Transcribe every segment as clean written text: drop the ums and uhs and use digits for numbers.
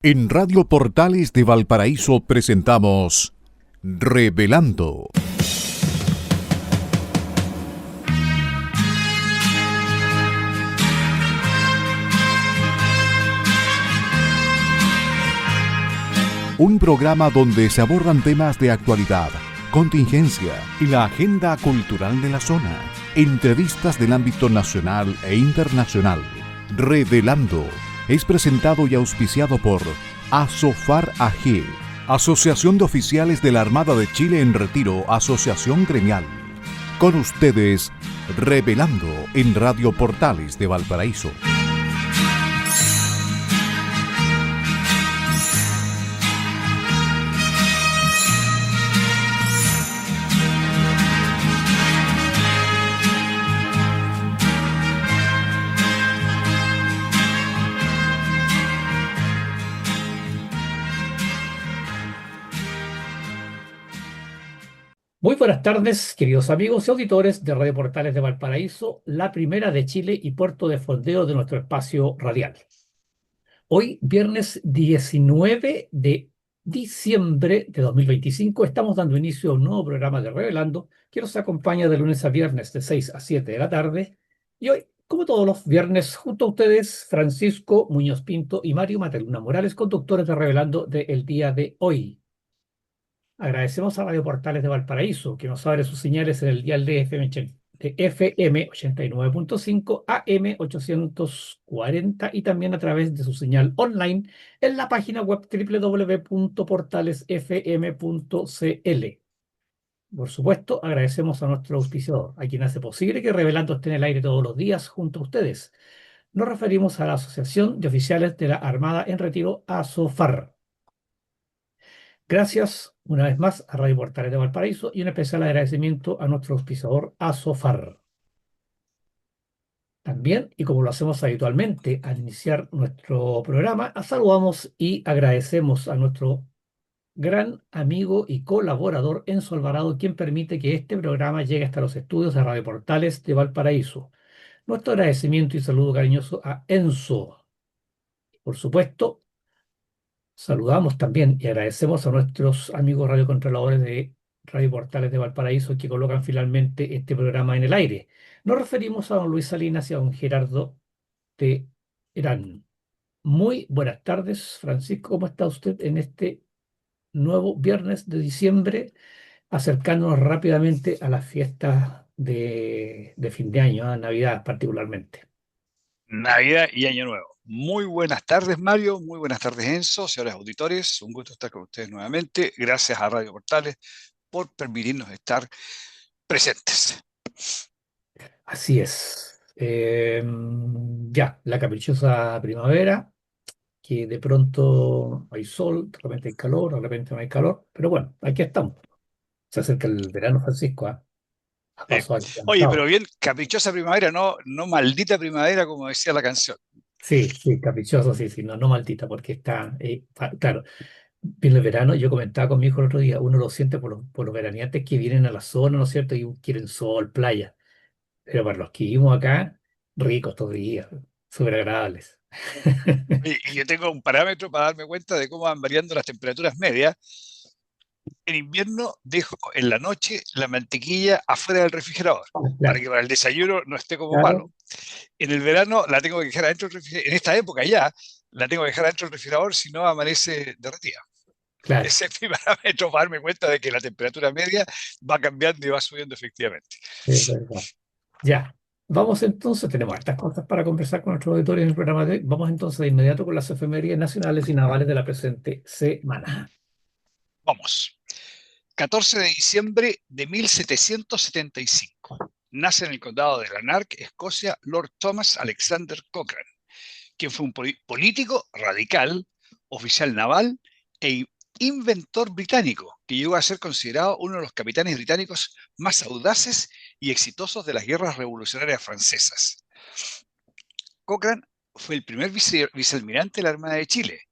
En Radio Portales de Valparaíso presentamos Revelando. Un programa donde se abordan temas de actualidad, contingencia y la agenda cultural de la zona. Entrevistas del ámbito nacional e internacional. Revelando es presentado y auspiciado por Asofar AG, Asociación de Oficiales de la Armada de Chile en Retiro, Asociación Gremial. Con ustedes, Revelando en Radio Portales de Valparaíso. Muy buenas tardes, queridos amigos y auditores de Radio Portales de Valparaíso, la primera de Chile y puerto de fondeo de nuestro espacio radial. Hoy, viernes 19 de diciembre de 2025, estamos dando inicio a un nuevo programa de Revelando que nos acompaña de lunes a viernes de 6 a 7 de la tarde. Y hoy, como todos los viernes, junto a ustedes, Francisco Muñoz Pinto y Mario Mateluna Morales, conductores de Revelando del día de hoy. Agradecemos a Radio Portales de Valparaíso, que nos abre sus señales en el dial de FM 89.5, AM 840 y también a través de su señal online en la página web www.portalesfm.cl. Por supuesto, agradecemos a nuestro auspiciador, a quien hace posible que Revelando esté en el aire todos los días junto a ustedes. Nos referimos a la Asociación de Oficiales de la Armada en Retiro, ASOFAR. Gracias una vez más a Radio Portales de Valparaíso y un especial agradecimiento a nuestro auspiciador Asofar. También, y como lo hacemos habitualmente al iniciar nuestro programa, saludamos y agradecemos a nuestro gran amigo y colaborador Enzo Alvarado, quien permite que este programa llegue hasta los estudios de Radio Portales de Valparaíso. Nuestro agradecimiento y saludo cariñoso a Enzo. Por supuesto, saludamos también y agradecemos a nuestros amigos radiocontroladores de Radio Portales de Valparaíso que colocan finalmente este programa en el aire. Nos referimos a don Luis Salinas y a don Gerardo Terán. Muy buenas tardes, Francisco. ¿Cómo está usted en este nuevo viernes de diciembre, acercándonos rápidamente a las fiestas de fin de año, a Navidad particularmente? Navidad y Año Nuevo. Muy buenas tardes, Mario. Muy buenas tardes, Enzo, señores auditores. Un gusto estar con ustedes nuevamente. Gracias a Radio Portales por permitirnos estar presentes. Así es. Ya, la caprichosa primavera, que de pronto hay sol, de repente hay calor, de repente no hay calor, pero bueno, aquí estamos. Se acerca el verano, Francisco, ¿ah? A Eh, paso Oye, pero agigantado. bien, caprichosa primavera, no maldita primavera, como decía la canción. Sí, sí, caprichoso, sí, sí, no, no maldita, porque está, claro, viene el verano. Yo comentaba con mi hijo el otro día, uno lo siente por los veraneantes que vienen a la zona, ¿no es cierto? Y quieren sol, playa. Pero para los que vivimos acá, ricos estos días, súper agradables. Y yo tengo un parámetro para darme cuenta de cómo van variando las temperaturas medias. En invierno dejo en la noche la mantequilla afuera del refrigerador, para Claro, que para el desayuno no esté como claro, malo. En el verano la tengo que dejar adentro del refrigerador. En esta época ya la tengo que dejar adentro del refrigerador, si no amanece derretida. claro. Ese es mi parámetro para darme cuenta de que la temperatura media va cambiando y va subiendo efectivamente. Es verdad. Ya, vamos entonces, tenemos estas cosas para conversar con nuestros auditores en el programa de hoy. Vamos entonces de inmediato con las efemérides nacionales y navales de la presente semana. Vamos. 14 de diciembre de 1775. Nace en el condado de Lanark, Escocia, Lord Thomas Alexander Cochrane, quien fue un político radical, oficial naval e inventor británico, que llegó a ser considerado uno de los capitanes británicos más audaces y exitosos de las guerras revolucionarias francesas. Cochrane fue el primer vicealmirante de la Armada de Chile,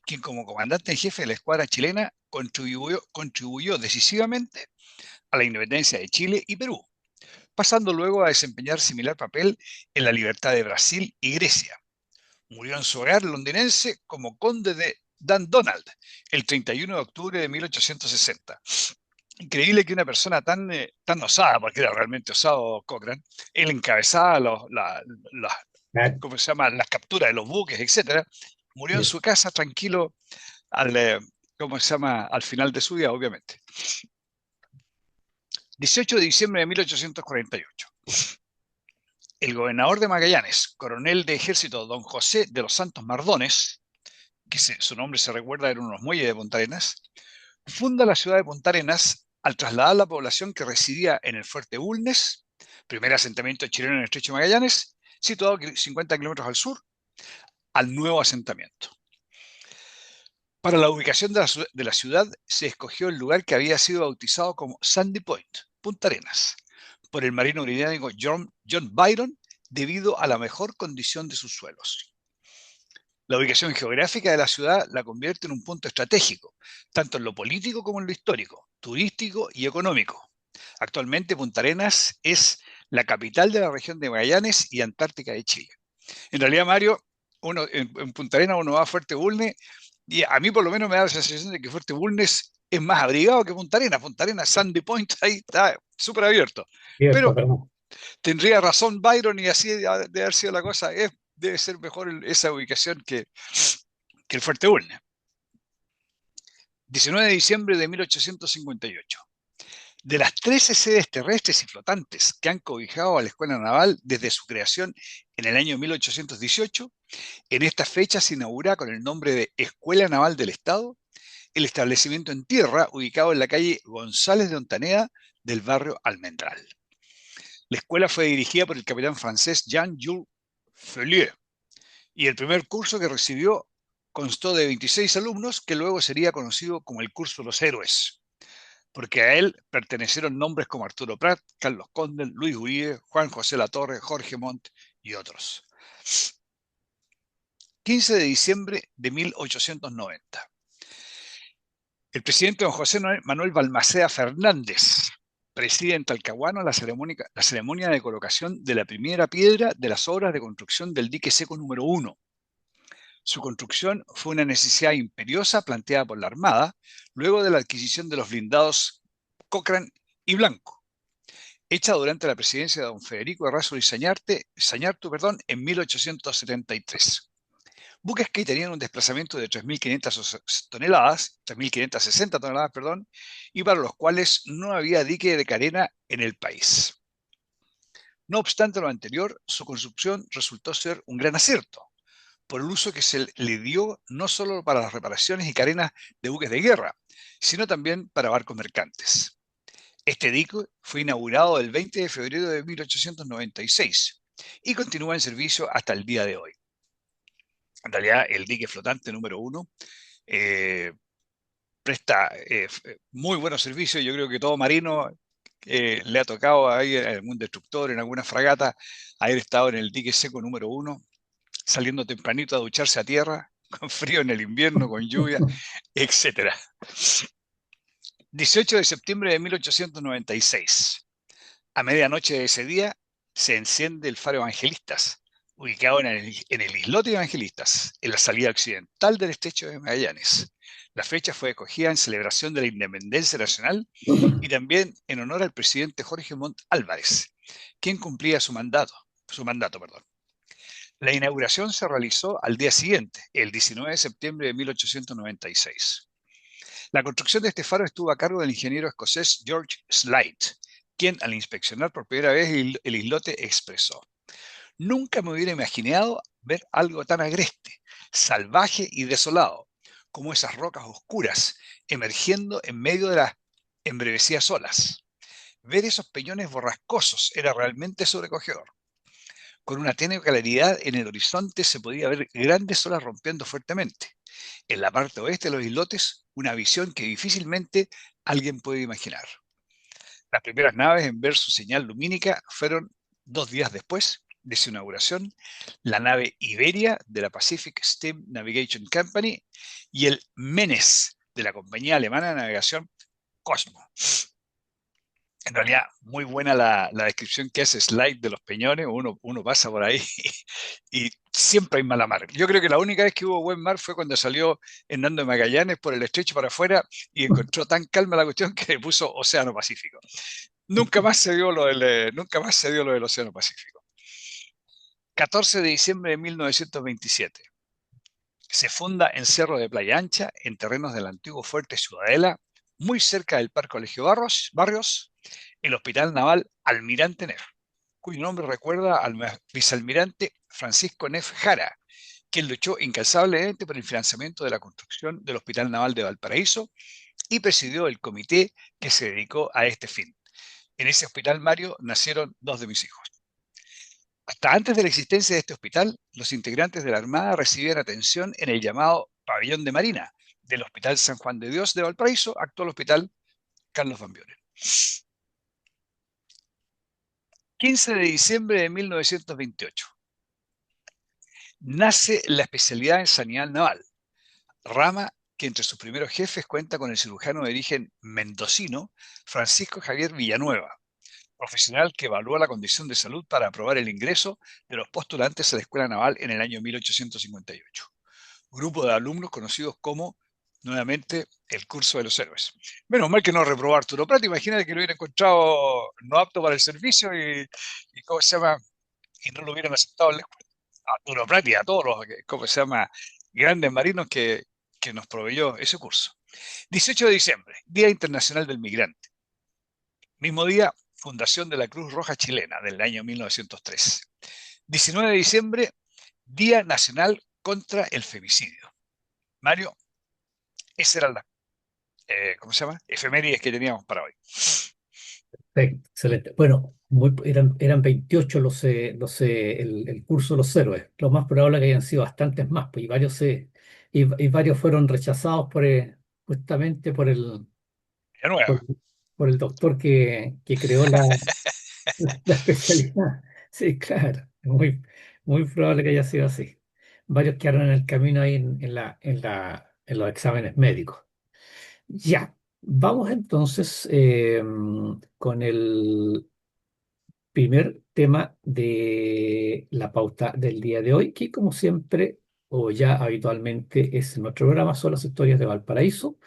quien como comandante en jefe de la escuadra chilena contribuyó decisivamente a la independencia de Chile y Perú, pasando luego a desempeñar similar papel en la libertad de Brasil y Grecia. Murió en su hogar londinense como conde de Dan Donald, el 31 de octubre de 1860. Increíble que una persona tan osada, porque era realmente osado Cochrane, él encabezaba Claro, ¿cómo se llama? Las capturas de los buques, etcétera, murió en sí. su casa tranquilo al, ¿cómo se llama? Al final de su vida, obviamente. 18 de diciembre de 1848. El gobernador de Magallanes, coronel de ejército don José de los Santos Mardones, su nombre se recuerda en unos muelles de Punta Arenas, funda la ciudad de Punta Arenas al trasladar la población que residía en el fuerte Bulnes, primer asentamiento chileno en el estrecho de Magallanes, situado 50 kilómetros al sur, al nuevo asentamiento. Para la ubicación de la ciudad se escogió el lugar que había sido bautizado como Sandy Point, Punta Arenas, por el marino británico John Byron, debido a la mejor condición de sus suelos. La ubicación geográfica de la ciudad la convierte en un punto estratégico, tanto en lo político como en lo histórico, turístico y económico. Actualmente Punta Arenas es la capital de la región de Magallanes y Antártica de Chile. En realidad, Mario, en Punta Arenas uno va a Fuerte Bulnes y a mí por lo menos me da la sensación de que Fuerte Bulnes es más abrigado que Punta Arenas. Punta Arenas, Sandy Point, ahí está súper abierto. Cierto, Pero perdón. tendría razón Byron y así de haber sido la cosa. Debe ser mejor esa ubicación que el Fuerte Bulnes. 19 de diciembre de 1858. De las 13 sedes terrestres y flotantes que han cobijado a la Escuela Naval desde su creación en el año 1818, en esta fecha se inaugura con el nombre de Escuela Naval del Estado el establecimiento en tierra ubicado en la calle González de Ontaneda del barrio Almendral. La escuela fue dirigida por el capitán francés Jean-Jules Feuillet y el primer curso que recibió constó de 26 alumnos que luego sería conocido como el Curso de los Héroes, porque a él pertenecieron nombres como Arturo Prat, Carlos Condel, Luis Uribe, Juan José Latorre, Jorge Montt y otros. 15 de diciembre de 1890. El presidente don José Manuel Balmaceda Fernández preside en Talcahuano la ceremonia de colocación de la primera piedra de las obras de construcción del dique seco número 1. Su construcción fue una necesidad imperiosa planteada por la Armada luego de la adquisición de los blindados Cochrane y Blanco, hecha durante la presidencia de don Federico Errázuriz Sañartu en 1873. Buques que tenían un desplazamiento de 3.500 toneladas, 3.560 toneladas, y para los cuales no había dique de carena en el país. No obstante lo anterior, su construcción resultó ser un gran acierto, por el uso que se le dio no solo para las reparaciones y carenas de buques de guerra, sino también para barcos mercantes. Este dique fue inaugurado el 20 de febrero de 1896 y continúa en servicio hasta el día de hoy. En realidad, el dique flotante número 1 presta muy buenos servicios. Yo creo que todo marino le ha tocado ahí en algún destructor, en alguna fragata, haber estado en el dique seco número 1, saliendo tempranito a ducharse a tierra, con frío en el invierno, con lluvia, etc. 18 de septiembre de 1896. A medianoche de ese día se enciende el faro Evangelistas, ubicado en el islote de Evangelistas, en la salida occidental del estrecho de Magallanes. La fecha fue escogida en celebración de la independencia nacional y también en honor al presidente Jorge Montt Álvarez, quien cumplía su mandato. La inauguración se realizó al día siguiente, el 19 de septiembre de 1896. La construcción de este faro estuvo a cargo del ingeniero escocés George Slide, quien al inspeccionar por primera vez el islote expresó: nunca me hubiera imaginado ver algo tan agreste, salvaje y desolado, como esas rocas oscuras emergiendo en medio de las embravecidas olas. Ver esos peñones borrascosos era realmente sobrecogedor. Con una tenue claridad en el horizonte se podía ver grandes olas rompiendo fuertemente. En la parte oeste de los islotes, una visión que difícilmente alguien puede imaginar. Las primeras naves en ver su señal lumínica fueron 2 días después de su inauguración, la nave Iberia de la Pacific Steam Navigation Company y el Menes de la compañía alemana de navegación Cosmo. En realidad, muy buena la descripción que hace Slide de los Peñones. Uno pasa por ahí y siempre hay mala mar. Yo creo que la única vez que hubo buen mar fue cuando salió Hernando de Magallanes por el estrecho para afuera y encontró tan calma la cuestión que le puso Océano Pacífico. Nunca más se dio lo del Océano Pacífico. 14 de diciembre de 1927. Se funda en Cerro de Playa Ancha, en terrenos del antiguo fuerte Ciudadela, muy cerca del Parque Colegio Barrios, el Hospital Naval Almirante Neff, cuyo nombre recuerda al vicealmirante Francisco Neff Jara, quien luchó incansablemente por el financiamiento de la construcción del Hospital Naval de Valparaíso y presidió el comité que se dedicó a este fin. En ese hospital, Mario, nacieron dos de mis hijos. Hasta antes de la existencia de este hospital, los integrantes de la Armada recibían atención en el llamado Pabellón de Marina del Hospital San Juan de Dios de Valparaíso, actual Hospital Carlos Van Buren. 15 de diciembre de 1928. Nace la especialidad en sanidad naval, rama que entre sus primeros jefes cuenta con el cirujano de origen mendocino Francisco Javier Villanueva, profesional que evalúa la condición de salud para aprobar el ingreso de los postulantes a la Escuela Naval en el año 1858. Grupo de alumnos conocidos como, nuevamente, el curso de los héroes. Menos mal que no reprobó Arturo Prat, imagínate que lo hubiera encontrado no apto para el servicio y ¿cómo se llama? Y no lo hubieran aceptado en la escuela. A Arturo Prat y a todos los, ¿cómo se llama? Grandes marinos que nos proveyó ese curso. 18 de diciembre, Día Internacional del Migrante. Mismo día, fundación de la Cruz Roja Chilena del año 1903. 19 de diciembre, Día Nacional contra el Femicidio. Mario, esas eran las, ¿cómo se llama? Efemérides que teníamos para hoy. Excelente. Bueno, eran 28 el curso de los héroes. Lo más probable es que hayan sido bastantes más, pues, y varios fueron rechazados justamente De por, nuevo. por el doctor que creó la especialidad. Sí, claro, muy probable que haya sido así. Varios quedaron en el camino ahí en los exámenes médicos. Ya, vamos entonces con el primer tema de la pauta del día de hoy, que como siempre o ya habitualmente es nuestro programa, son las historias de Valparaíso.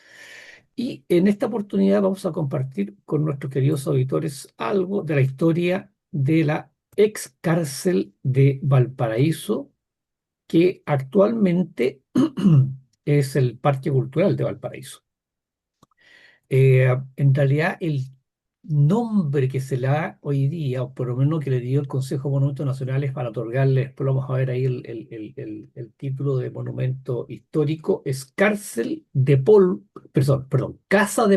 Y en esta oportunidad vamos a compartir con nuestros queridos auditores algo de la historia de la ex cárcel de Valparaíso, que actualmente es el Parque Cultural de Valparaíso. En realidad, el nombre que se le da hoy día, o por lo menos que le dio el Consejo de Monumentos Nacionales para otorgarle, después lo vamos a ver ahí el título de monumento histórico, es Casa de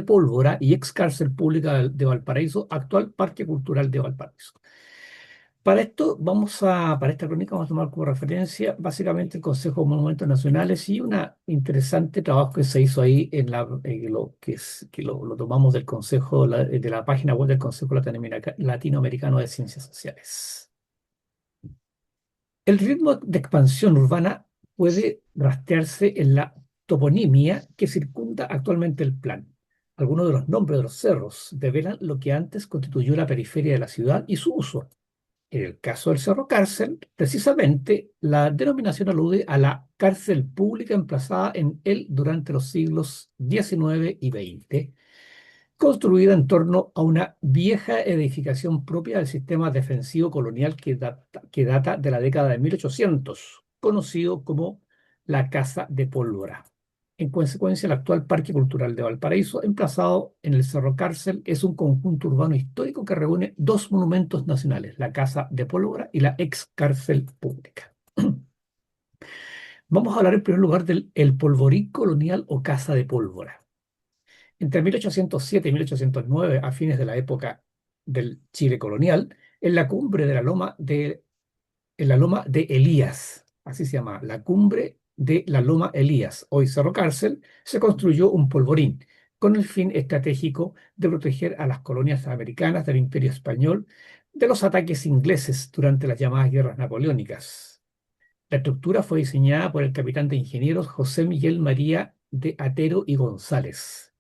Pólvora y ex cárcel pública de Valparaíso, actual Parque Cultural de Valparaíso. Para esta crónica vamos a tomar como referencia básicamente el Consejo de Monumentos Nacionales y un interesante trabajo que se hizo ahí que lo tomamos del Consejo, de la página web del Consejo Latinoamericano de Ciencias Sociales. El ritmo de expansión urbana puede rastrearse en la toponimia que circunda actualmente el plan. Algunos de los nombres de los cerros develan lo que antes constituyó la periferia de la ciudad y su uso. En el caso del Cerro Cárcel, precisamente, la denominación alude a la cárcel pública emplazada en él durante los siglos XIX y XX, construida en torno a una vieja edificación propia del sistema defensivo colonial que data de la década de 1800, conocido como la Casa de Pólvora. En consecuencia, el actual Parque Cultural de Valparaíso, emplazado en el Cerro Cárcel, es un conjunto urbano histórico que reúne dos monumentos nacionales, la Casa de Pólvora y la ex cárcel pública. Vamos a hablar en primer lugar del el polvorín colonial o Casa de Pólvora. Entre 1807 y 1809, a fines de la época del Chile colonial, en la cumbre de en la loma de Elías, así se llama, la cumbre de la loma Elías, hoy Cerro Cárcel, se construyó un polvorín con el fin estratégico de proteger a las colonias americanas del Imperio Español de los ataques ingleses durante las llamadas guerras napoleónicas. La estructura fue diseñada por el capitán de ingenieros José Miguel María de Atero y González.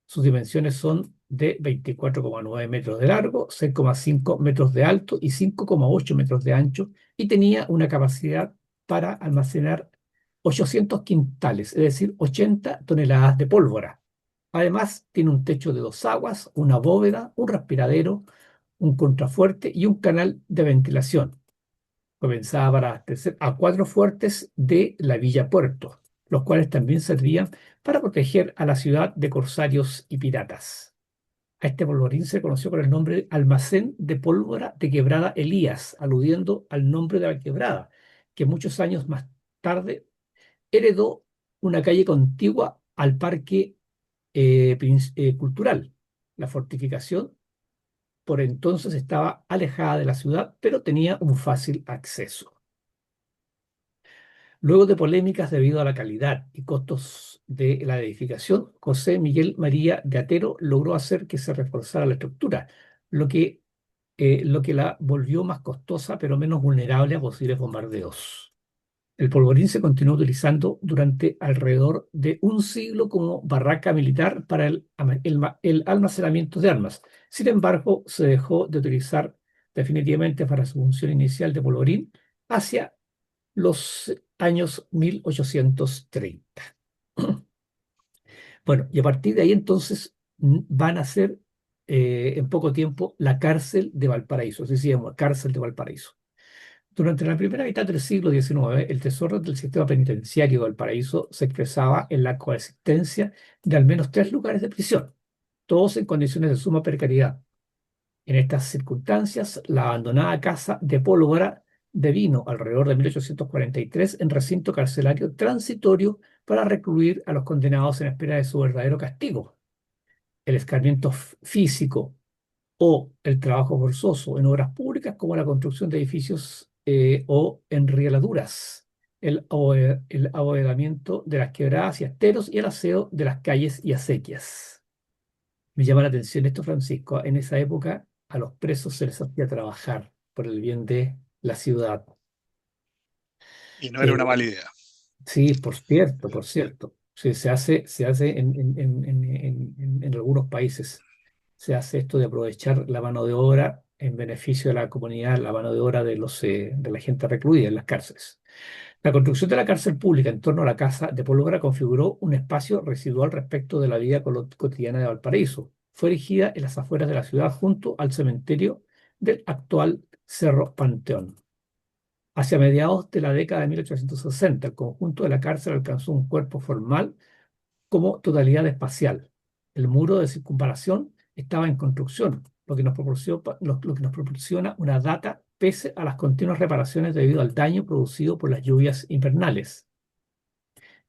Sus dimensiones son de 24,9 metros de largo, 6,5 metros de alto y 5,8 metros de ancho, y tenía una capacidad para almacenar 800 quintales, es decir, 80 toneladas de pólvora. Además, tiene un techo de dos aguas, una bóveda, un respiradero, un contrafuerte y un canal de ventilación. Comenzaba para abastecer a cuatro fuertes de la Villa Puerto, los cuales también servían para proteger a la ciudad de corsarios y piratas. A este polvorín se conoció con el nombre de Almacén de Pólvora de Quebrada Elías, aludiendo al nombre de la quebrada, que muchos años más tarde heredó una calle contigua al Parque Cultural. La fortificación por entonces estaba alejada de la ciudad, pero tenía un fácil acceso. Luego de polémicas debido a la calidad y costos de la edificación, José Miguel María de Atero logró hacer que se reforzara la estructura, lo que la volvió más costosa pero menos vulnerable a posibles bombardeos. El polvorín se continuó utilizando durante alrededor de un siglo como barraca militar para el almacenamiento de armas. Sin embargo, se dejó de utilizar definitivamente para su función inicial de polvorín hacia los años 1830. Bueno, y a partir de ahí entonces van a ser en poco tiempo la cárcel de Valparaíso, así se llama, cárcel de Valparaíso. Durante la primera mitad del siglo XIX, el tesoro del sistema penitenciario de Valparaíso se expresaba en la coexistencia de al menos tres lugares de prisión, todos en condiciones de suma precariedad. En estas circunstancias, la abandonada casa de Pólvora devino alrededor de 1843 en recinto carcelario transitorio para recluir a los condenados en espera de su verdadero castigo. El escarmiento físico o el trabajo forzoso en obras públicas como la construcción de edificios o enrieladuras, el abovedamiento de las quebradas y esteros y el aseo de las calles y acequias. Me llama la atención esto, Francisco. En esa época a los presos se les hacía trabajar por el bien de la ciudad. Y no era una Eh, mala idea. sí, por cierto, por cierto. Sí, se hace en algunos países. Se hace esto de aprovechar la mano de obra en beneficio de la comunidad, la mano de obra de la gente recluida en las cárceles. La construcción de la cárcel pública en torno a la casa de Pólvora configuró un espacio residual respecto de la vida cotidiana de Valparaíso. Fue erigida en las afueras de la ciudad junto al cementerio del actual Cerro Panteón. Hacia mediados de la década de 1860, el conjunto de la cárcel alcanzó un cuerpo formal como totalidad espacial. El muro de circunvalación estaba en construcción, lo que nos proporciona una data pese a las continuas reparaciones debido al daño producido por las lluvias invernales.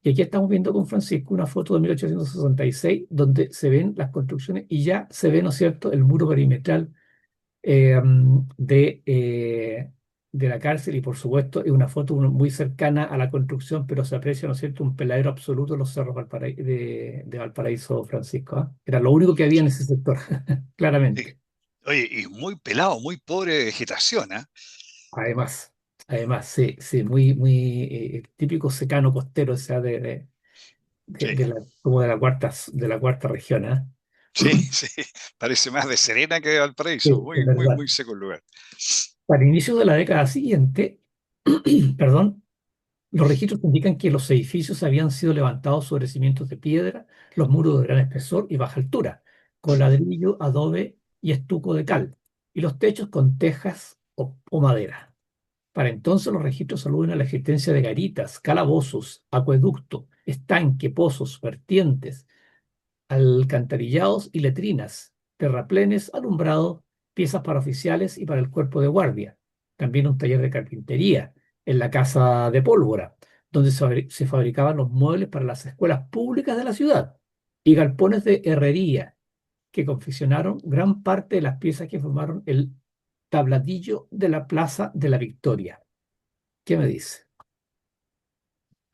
Y aquí estamos viendo con Francisco una foto de 1866 donde se ven las construcciones y ya se ve, ¿no es cierto?, el muro perimetral eh, mm, de, eh, de la cárcel, y por supuesto es una foto muy cercana a la construcción, pero se aprecia, ¿no es cierto?, un peladero absoluto en los cerros de Valparaíso, Francisco, ¿ah? Era lo único que había en ese sector, Sí. claramente. Oye, y muy pelado, muy pobre de vegetación, ¿ah? Además, además, sí, sí, muy típico secano costero, o sea, Sí, como de la cuarta región, ¿ah? sí, sí. Parece más de Serena que de Sí, Valparaíso. es Muy, muy, verdad. muy seco el lugar. Para inicios de la década siguiente, perdón, los registros indican que los edificios habían sido levantados sobre cimientos de piedra, los muros de gran espesor y baja altura, con ladrillo, adobe y estuco de cal, y los techos con tejas o madera. Para entonces los registros aluden a la existencia de garitas, calabozos, acueducto, estanque, pozos, vertientes, alcantarillados y letrinas, terraplenes, alumbrado, piezas para oficiales y para el cuerpo de guardia. También un taller de carpintería en la casa de Pólvora, donde se fabricaban los muebles para las escuelas públicas de la ciudad, y galpones de herrería que confeccionaron gran parte de las piezas que formaron el tabladillo de la Plaza de la Victoria. ¿Qué me dice?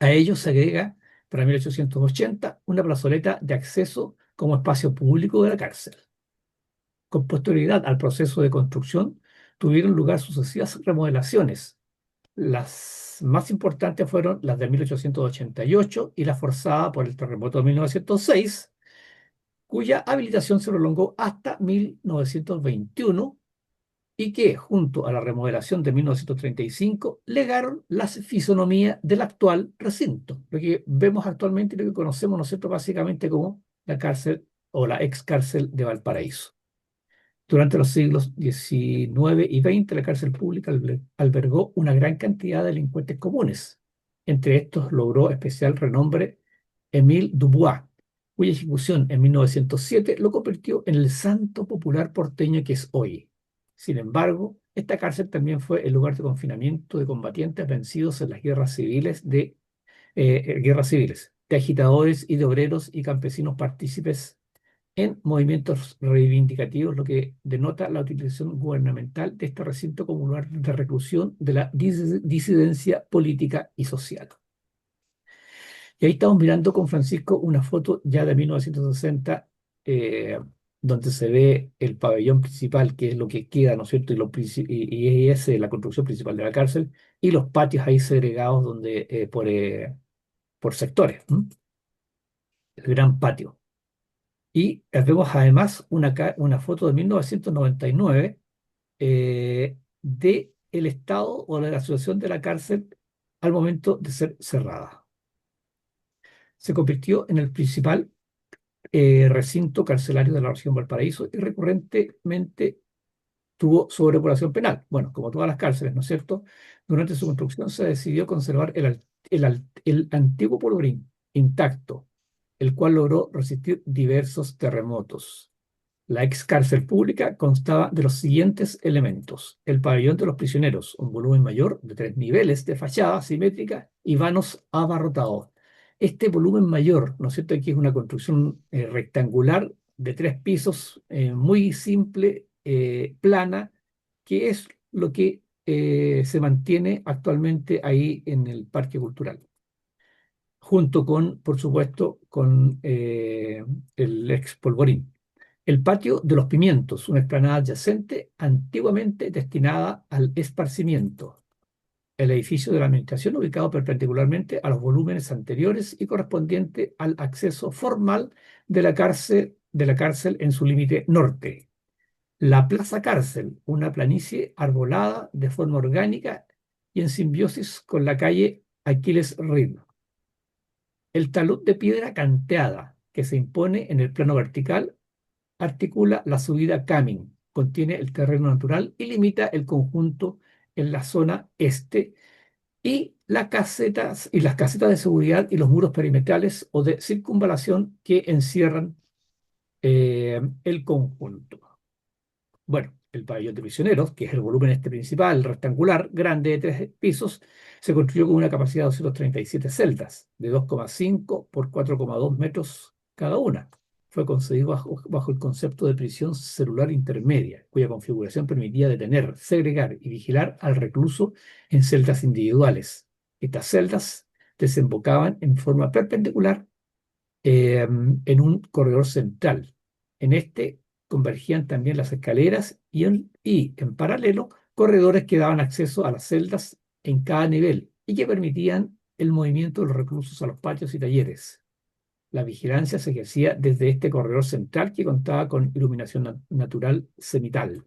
A ello se agrega, para 1880, una plazoleta de acceso como espacio público de la cárcel. Con posterioridad al proceso de construcción, tuvieron lugar sucesivas remodelaciones. Las más importantes fueron las de 1888 y la forzada por el terremoto de 1906, cuya habilitación se prolongó hasta 1921 y que, junto a la remodelación de 1935, legaron la fisonomía del actual recinto, lo que vemos actualmente y lo que conocemos, ¿no es cierto?, básicamente como la cárcel o la ex cárcel de Valparaíso. Durante los siglos XIX y XX, la cárcel pública albergó una gran cantidad de delincuentes comunes. Entre estos logró especial renombre Émile Dubois, cuya ejecución en 1907 lo convirtió en el santo popular porteño que es hoy. Sin embargo, esta cárcel también fue el lugar de confinamiento de combatientes vencidos en las guerras civiles, de agitadores y de obreros y campesinos partícipes en movimientos reivindicativos, lo que denota la utilización gubernamental de este recinto como lugar de reclusión de la disidencia política y social. Y ahí estamos mirando con Francisco una foto ya de 1960, eh, donde se ve el pabellón principal, que es lo que queda, ¿no es cierto? Y es la construcción principal de la cárcel, y los patios ahí segregados por sectores, ¿m? El gran patio. Y vemos además una foto de 1999 de el estado o de la situación de la cárcel al momento de ser cerrada. Se convirtió en el principal recinto carcelario de la región Valparaíso y recurrentemente tuvo sobrepoblación penal. Bueno, como todas las cárceles, ¿no es cierto? Durante su construcción se decidió conservar el antiguo polvorín intacto, el cual logró resistir diversos terremotos. La ex cárcel pública constaba de los siguientes elementos: el pabellón de los prisioneros, un volumen mayor de 3 niveles de fachada simétrica y vanos abarrotados. Este volumen mayor, ¿no es cierto? Aquí es una construcción rectangular de 3 pisos, muy simple, plana, que es lo que se mantiene actualmente ahí en el Parque Cultural, junto con, por supuesto, con el ex Polvorín. El patio de los Pimientos, una explanada adyacente antiguamente destinada al esparcimiento. El edificio de la administración ubicado perpendicularmente a los volúmenes anteriores y correspondiente al acceso formal de la cárcel en su límite norte. La Plaza Cárcel, una planicie arbolada de forma orgánica y en simbiosis con la calle Aquiles Reed. El talud de piedra canteada que se impone en el plano vertical articula la subida Camin, contiene el terreno natural y limita el conjunto en la zona este y las casetas de seguridad y los muros perimetrales o de circunvalación que encierran el conjunto. Bueno, el pabellón de prisioneros, que es el volumen este principal, rectangular, grande de 3 pisos, se construyó con una capacidad de 237 celdas, de 2,5 por 4,2 metros cada una. Fue concebido bajo el concepto de prisión celular intermedia, cuya configuración permitía detener, segregar y vigilar al recluso en celdas individuales. Estas celdas desembocaban en forma perpendicular en un corredor central. En este convergían también las escaleras y en paralelo corredores que daban acceso a las celdas en cada nivel y que permitían el movimiento de los reclusos a los patios y talleres. La vigilancia se ejercía desde este corredor central que contaba con iluminación natural cenital,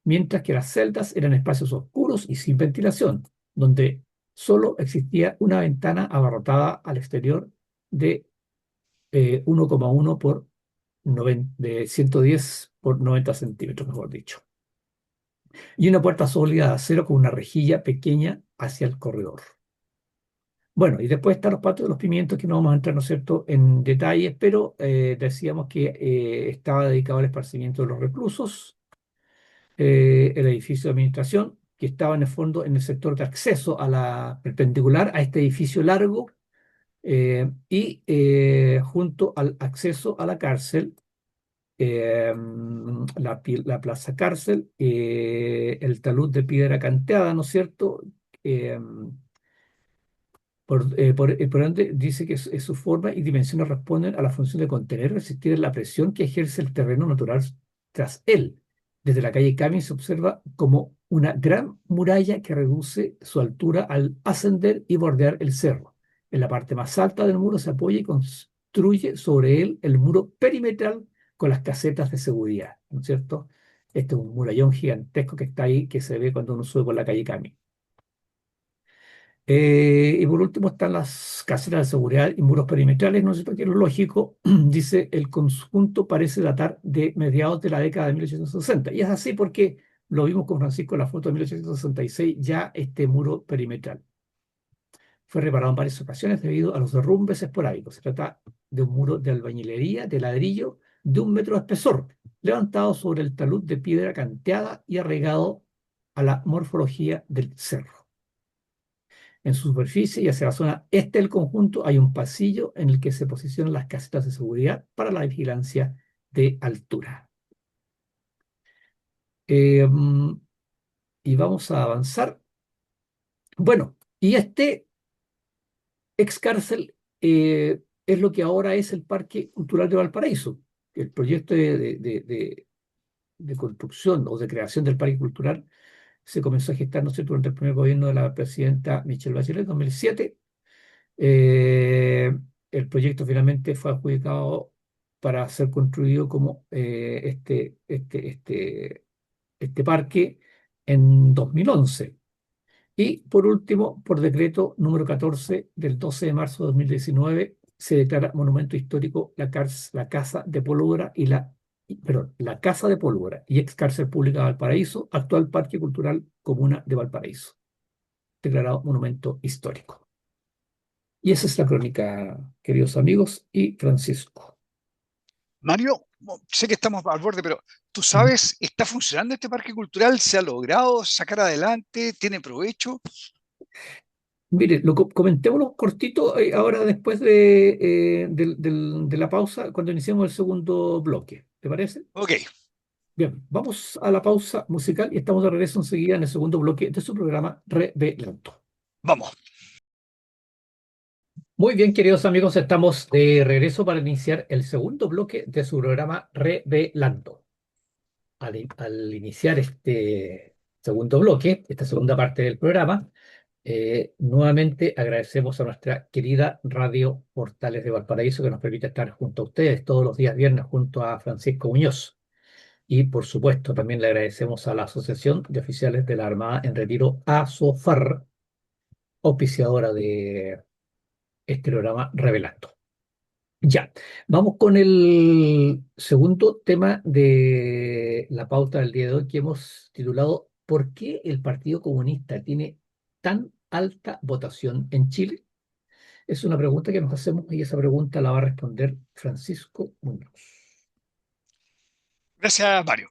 mientras que las celdas eran espacios oscuros y sin ventilación, donde solo existía una ventana abarrotada al exterior de 1,1 de 110 por 90 centímetros, mejor dicho, y una puerta sólida de acero con una rejilla pequeña hacia el corredor. Bueno, y después están los patios de los Pimientos, que no vamos a entrar, ¿no es cierto?, en detalles, pero decíamos que estaba dedicado al esparcimiento de los reclusos. El edificio de administración, que estaba en el fondo en el sector de acceso a la perpendicular a este edificio largo, y junto al acceso a la cárcel, la Plaza Cárcel, el talud de piedra canteada, ¿no es cierto? Por ende, dice que su forma y dimensiones responden a la función de contener y resistir la presión que ejerce el terreno natural tras él. Desde la calle Camin se observa como una gran muralla que reduce su altura al ascender y bordear el cerro. En la parte más alta del muro se apoya construye sobre él el muro perimetral con las casetas de seguridad, ¿no es cierto? Este es un murallón gigantesco que está ahí, que se ve cuando uno sube por la calle Cami. Y por último están las casetas de seguridad y muros perimetrales, ¿no es cierto? Que es lo lógico, dice, el conjunto parece datar de mediados de la década de 1860. Y es así porque lo vimos con Francisco en la foto de 1866, ya este muro perimetral. Fue reparado en varias ocasiones debido a los derrumbes esporádicos. Se trata de un muro de albañilería de ladrillo de 1 metro de espesor, levantado sobre el talud de piedra canteada y arraigado a la morfología del cerro. En su superficie y hacia la zona este del conjunto hay un pasillo en el que se posicionan las casetas de seguridad para la vigilancia de altura. Y vamos a avanzar. Bueno, y este ex cárcel es lo que ahora es el Parque Cultural de Valparaíso. El proyecto de construcción o de creación del Parque Cultural se comenzó a gestar, ¿no sé, durante el primer gobierno de la presidenta Michelle Bachelet en 2007. Eh, el proyecto finalmente fue adjudicado para ser construido como este parque en 2011. Y por último, por decreto número 14 del 12 de marzo de 2019, se declara monumento histórico la Casa de Pólvora la Casa de Pólvora y ex cárcel pública de Valparaíso, actual Parque Cultural Comuna de Valparaíso, declarado monumento histórico. Y esa es la crónica, queridos amigos, y Francisco. Mario, sé que estamos al borde, pero ¿tú Mm. sabes, está funcionando este parque cultural? ¿Se ha logrado sacar adelante? ¿Tiene provecho? Mire, comentémoslo cortito ahora después de la pausa, cuando iniciemos el segundo bloque. ¿Te parece? Ok, Bien, vamos a la pausa musical y estamos de regreso enseguida en el segundo bloque de su programa Revelando. vamos. Muy bien, queridos amigos, estamos de regreso para iniciar el segundo bloque de su programa Revelando. Al iniciar este segundo bloque, esta segunda parte del programa, nuevamente agradecemos a nuestra querida Radio Portales de Valparaíso que nos permite estar junto a ustedes todos los días viernes junto a Francisco Muñoz. Y por supuesto también le agradecemos a la Asociación de Oficiales de la Armada en Retiro, ASOFAR, auspiciadora de este programa Revelando. Ya, vamos con el segundo tema de la pauta del día de hoy que hemos titulado ¿Por qué el Partido Comunista tiene tan alta votación en Chile? Es una pregunta que nos hacemos y esa pregunta la va a responder Francisco Muñoz. Gracias, Mario.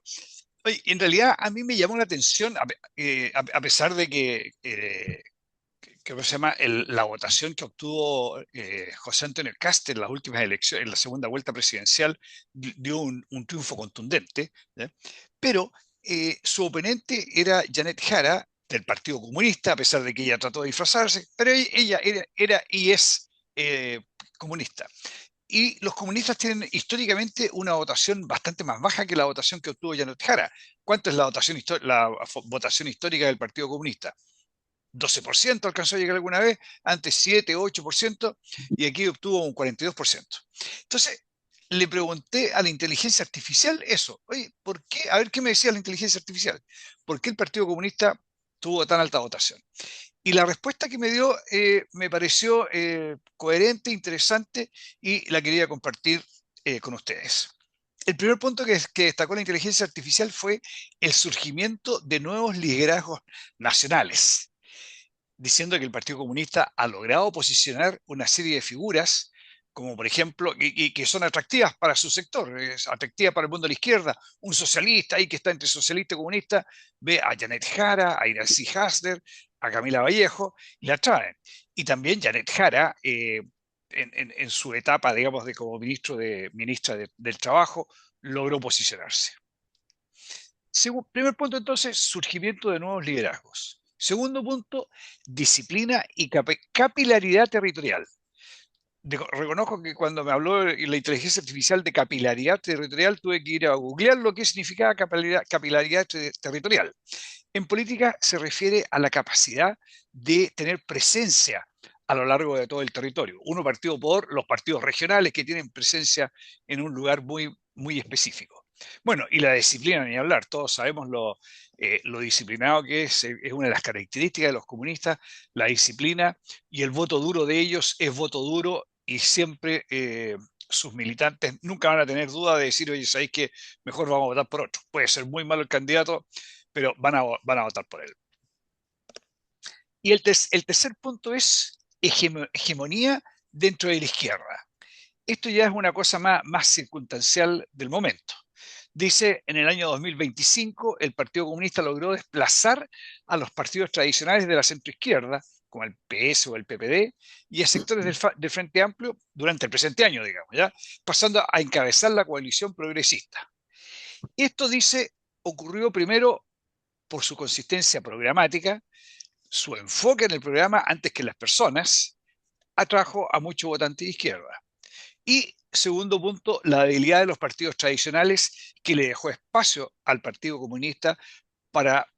Oye, en realidad a mí me llamó la atención, a pesar de ¿cómo se llama? La votación que obtuvo José Antonio Kast en las últimas elecciones, en la segunda vuelta presidencial, dio un triunfo contundente, ¿ya? Pero su oponente era Janet Jara, del Partido Comunista, a pesar de que ella trató de disfrazarse, pero ella era y es comunista. Y los comunistas tienen históricamente una votación bastante más baja que la votación que obtuvo Janet Jara. ¿Cuánto es la votación histórica del Partido Comunista? 12% alcanzó a llegar alguna vez, antes 7, 8%, y aquí obtuvo un 42%. Entonces, le pregunté a la inteligencia artificial eso. Oye, ¿por qué? A ver qué me decía la inteligencia artificial. ¿Por qué el Partido Comunista tuvo tan alta votación? Y la respuesta que me dio me pareció coherente, interesante, y la quería compartir con ustedes. El primer punto que destacó la inteligencia artificial fue el surgimiento de nuevos liderazgos nacionales, diciendo que el Partido Comunista ha logrado posicionar una serie de figuras, como por ejemplo, y que son atractivas para su sector, es atractiva para el mundo de la izquierda, un socialista ahí que está entre socialista y comunista, ve a Janet Jara, a Iracy Hasler, a Camila Vallejo, y la traen. Y también Janet Jara, en su etapa, digamos, de como ministra del Trabajo, logró posicionarse. Primer punto, entonces, surgimiento de nuevos liderazgos. Segundo punto, disciplina y capilaridad territorial. Reconozco que cuando me habló la inteligencia artificial de capilaridad territorial, tuve que ir a googlear lo que significaba capilaridad territorial. En política se refiere a la capacidad de tener presencia a lo largo de todo el territorio. Uno partido por los partidos regionales que tienen presencia en un lugar muy, muy específico. Bueno, y la disciplina, ni hablar, todos sabemos lo disciplinado que es una de las características de los comunistas, la disciplina, y el voto duro de ellos es voto duro y siempre sus militantes nunca van a tener duda de decir, oye, ¿sabéis que mejor vamos a votar por otro? Puede ser muy malo el candidato, pero van a votar por él. Y el tercer punto es hegemonía dentro de la izquierda. Esto ya es una cosa más circunstancial del momento. Dice, en el año 2025 el Partido Comunista logró desplazar a los partidos tradicionales de la centroizquierda, como el PS o el PPD, y a sectores del Frente Amplio durante el presente año, digamos, ¿ya? Pasando a encabezar la coalición progresista. Esto, dice, ocurrió primero por su consistencia programática, su enfoque en el programa antes que en las personas, atrajo a muchos votantes de izquierda. Y segundo punto, la debilidad de los partidos tradicionales que le dejó espacio al Partido Comunista para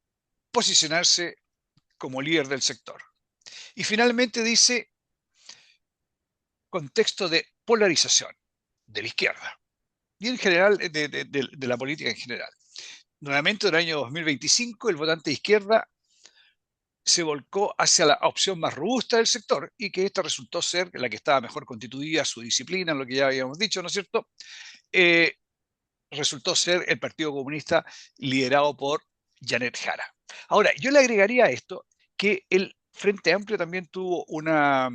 posicionarse como líder del sector. Y finalmente dice contexto de polarización de la izquierda y en general de la política en general. Nuevamente, en el año 2025, el votante de izquierda se volcó hacia la opción más robusta del sector y que esta resultó ser la que estaba mejor constituida, su disciplina, lo que ya habíamos dicho, ¿no es cierto? Eh, Resultó ser el Partido Comunista liderado por Janet Jara. Ahora, yo le agregaría a esto que el Frente Amplio también tuvo una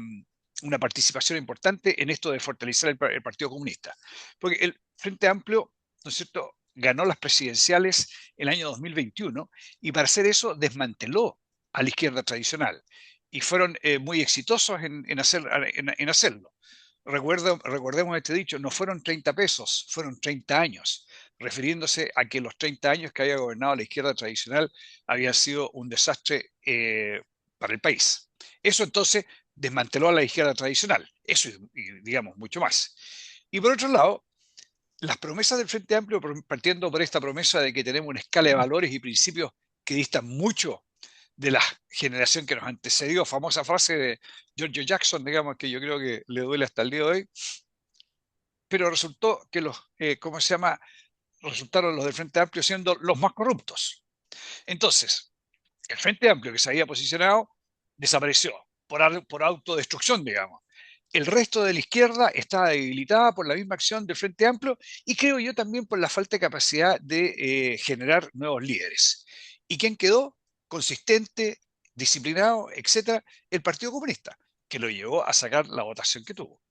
participación importante en esto de fortalecer el Partido Comunista, porque el Frente Amplio, ¿no es cierto?, ganó las presidenciales el año 2021 y para hacer eso desmanteló a la izquierda tradicional y fueron muy exitosos en hacerlo. Recordemos este dicho, no fueron 30 pesos, fueron 30 años, refiriéndose a que los 30 años que había gobernado la izquierda tradicional habían sido un desastre para el país. Eso entonces desmanteló a la izquierda tradicional, eso y digamos mucho más. Y por otro lado, las promesas del Frente Amplio, partiendo por esta promesa de que tenemos una escala de valores y principios que distan mucho de la generación que nos antecedió, famosa frase de George Jackson, digamos, que yo creo que le duele hasta el día de hoy, pero resultó que ¿cómo se llama? Resultaron los del Frente Amplio siendo los más corruptos. Entonces, el Frente Amplio que se había posicionado desapareció por autodestrucción, digamos. El resto de la izquierda estaba debilitada por la misma acción del Frente Amplio y creo yo también por la falta de capacidad de generar nuevos líderes. ¿Y quién quedó? Consistente, disciplinado, etcétera, el Partido Comunista, que lo llevó a sacar la votación que tuvo.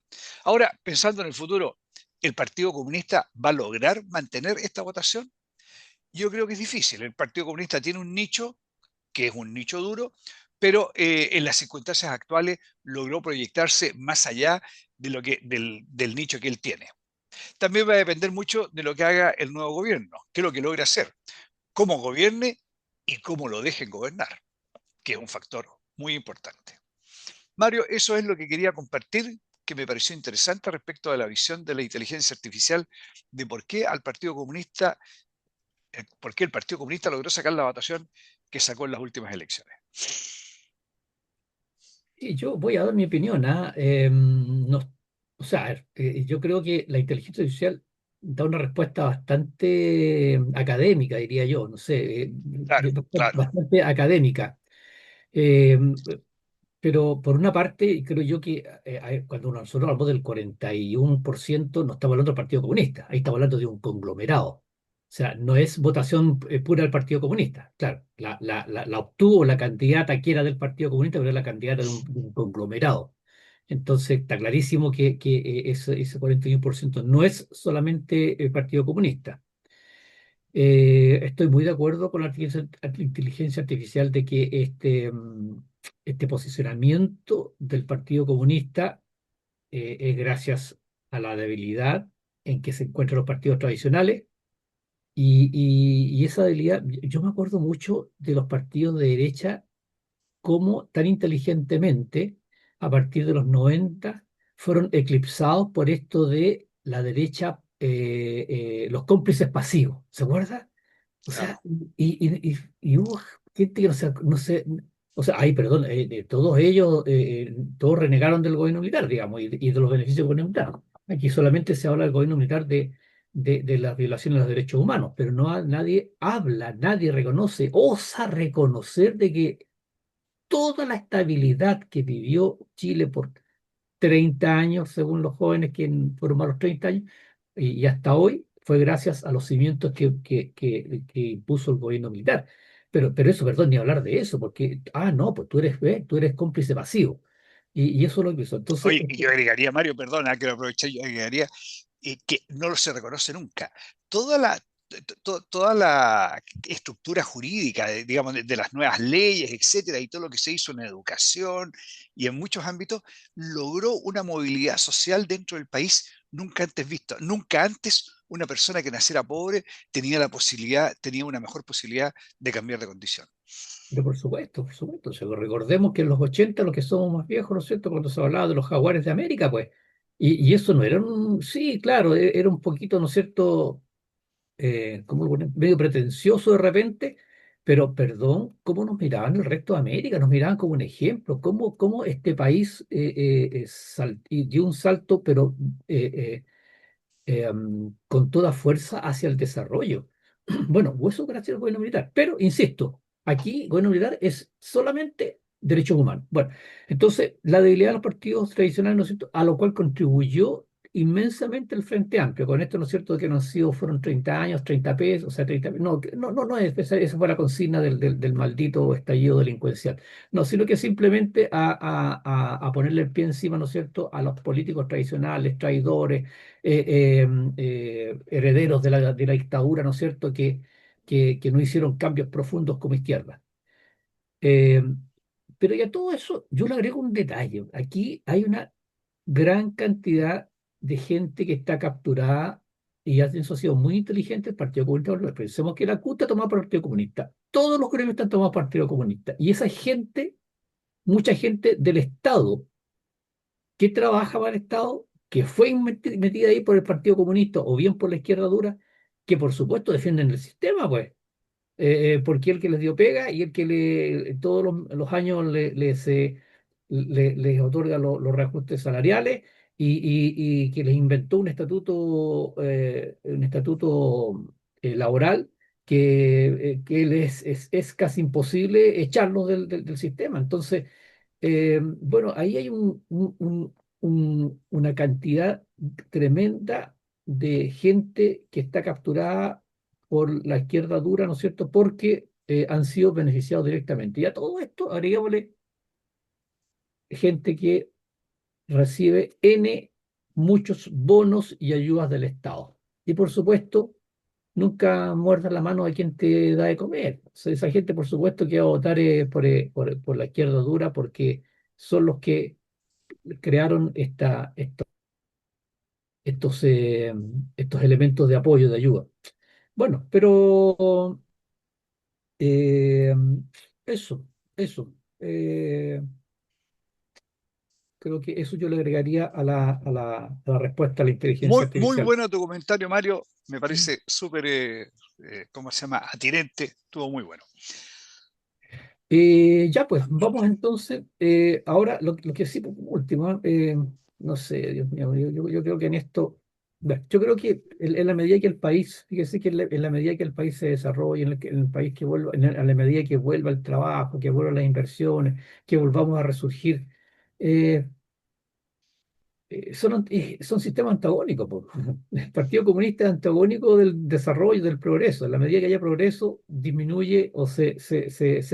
Ahora, pensando en el futuro, ¿el Partido Comunista va a lograr mantener esta votación? Yo creo que es difícil. El Partido Comunista tiene un nicho, que es un nicho duro, pero en las circunstancias actuales logró proyectarse más allá del nicho que él tiene. También va a depender mucho de lo que haga el nuevo gobierno, qué es lo que logra hacer, cómo gobierne y cómo lo dejen gobernar, que es un factor muy importante. Mario, eso es lo que quería compartir, que me pareció interesante respecto a la visión de la inteligencia artificial, de por qué el Partido Comunista logró sacar la votación que sacó en las últimas elecciones. Y yo voy a dar mi opinión, ¿ah? O sea, yo creo que la inteligencia artificial da una respuesta bastante académica, diría yo, no sé, Claro, claro, bastante académica. Eh, pero por una parte, creo yo que cuando nosotros hablamos del 41%, no estamos hablando del Partido Comunista, ahí estamos hablando de un conglomerado. O sea, no es votación pura del Partido Comunista. Claro, la obtuvo la candidata que era del Partido Comunista, pero era la candidata de un conglomerado. Entonces, está clarísimo que ese 41% no es solamente el Partido Comunista. Estoy muy de acuerdo con la inteligencia artificial de que este posicionamiento del Partido Comunista es gracias a la debilidad en que se encuentran los partidos tradicionales y esa debilidad, yo me acuerdo mucho de los partidos de derecha, cómo tan inteligentemente, a partir de los 90 fueron eclipsados por esto de la derecha, los cómplices pasivos, ¿se acuerda? O sea, claro. y hubo gente que no se, O sea, ay, perdón, todos ellos, todos renegaron del gobierno militar, digamos, y de los beneficios del gobierno militar. Aquí solamente se habla del gobierno militar de las violaciones de los derechos humanos, pero nadie habla, nadie reconoce, osa reconocer de que toda la estabilidad que vivió Chile por 30 años, según los jóvenes que fueron más los 30 años, y hasta hoy fue gracias a los cimientos que impuso el gobierno militar. Pero eso, perdón, ni hablar de eso, porque, no, pues tú eres cómplice pasivo. Y eso es lo que hizo. Entonces, Oye, y yo agregaría, Mario, perdona que lo aproveché, yo agregaría que no se reconoce nunca. Toda la, toda la estructura jurídica, digamos, de las nuevas leyes, etcétera, y todo lo que se hizo en educación y en muchos ámbitos, logró una movilidad social dentro del país nunca antes vista. Nunca antes una persona que naciera pobre tenía la posibilidad, tenía una mejor posibilidad de cambiar de condición. pero por supuesto, por supuesto. O sea, recordemos que en los 80 los que somos más viejos, ¿no es cierto?, cuando se hablaba de los jaguares de América, pues, y eso no era un, sí, claro, era un poquito, ¿no es cierto?, medio pretencioso de repente, pero perdón, ¿cómo nos miraban el resto de América? Nos miraban como un ejemplo, cómo este país y dio un salto, pero con toda fuerza hacia el desarrollo. Bueno, eso gracias al gobierno militar. Pero, insisto, aquí el gobierno militar es solamente derechos humanos. Bueno, entonces, la debilidad de los partidos tradicionales, ¿no es cierto?, a lo cual contribuyó inmensamente el Frente Amplio. Con esto, ¿no es cierto?, que no han sido, fueron 30 años, 30 pesos, o sea, 30, no, no, esa fue la consigna del maldito estallido delincuencial. No, sino que simplemente a ponerle el pie encima, ¿no es cierto?, a los políticos tradicionales, traidores, herederos de la dictadura, ¿no es cierto?, que no hicieron cambios profundos como izquierda. Eh, pero ya todo eso, yo le agrego un detalle. Aquí hay una gran cantidad de gente que está capturada y eso ha sido muy inteligente el Partido Comunista. Porque pensemos que la CUT está tomada por el Partido Comunista. Todos los gremios están tomados por el Partido Comunista. Y esa gente, mucha gente del Estado que trabaja para el Estado, que fue metida ahí por el Partido Comunista o bien por la izquierda dura, que por supuesto defienden el sistema, pues, porque el que les dio pega y el que todos los años les otorga los reajustes salariales y que les inventó un estatuto laboral que es casi imposible echarlos del sistema. Entonces, bueno, ahí hay una cantidad tremenda de gente que está capturada por la izquierda dura, ¿no es cierto?, porque han sido beneficiados directamente. Y a todo esto agregámosle gente que recibe muchos bonos y ayudas del Estado. Y por supuesto, nunca muerdas la mano de quien te da de comer. O sea, esa gente, por supuesto, que va a votar por la izquierda dura porque son los que crearon estos elementos de apoyo, de ayuda. Bueno, pero eh, eso, eso. Creo que eso yo le agregaría a la respuesta a la inteligencia Muy, muy artificial. bueno tu comentario, Mario. Me ¿Mm? parece súper, ¿cómo se llama? Atinente. Estuvo muy bueno. Ya pues, vamos entonces. Ahora, lo que sí, por último, no sé, Dios mío, yo creo que en esto, bueno, yo creo que en la medida que el país, fíjese que en la medida que el país se desarrolle, en el país que vuelva, a la medida que vuelva el trabajo, que vuelvan las inversiones, que volvamos a resurgir, eh, son sistemas antagónicos, po. El Partido Comunista es antagónico del desarrollo, del progreso. En la medida que haya progreso, disminuye o se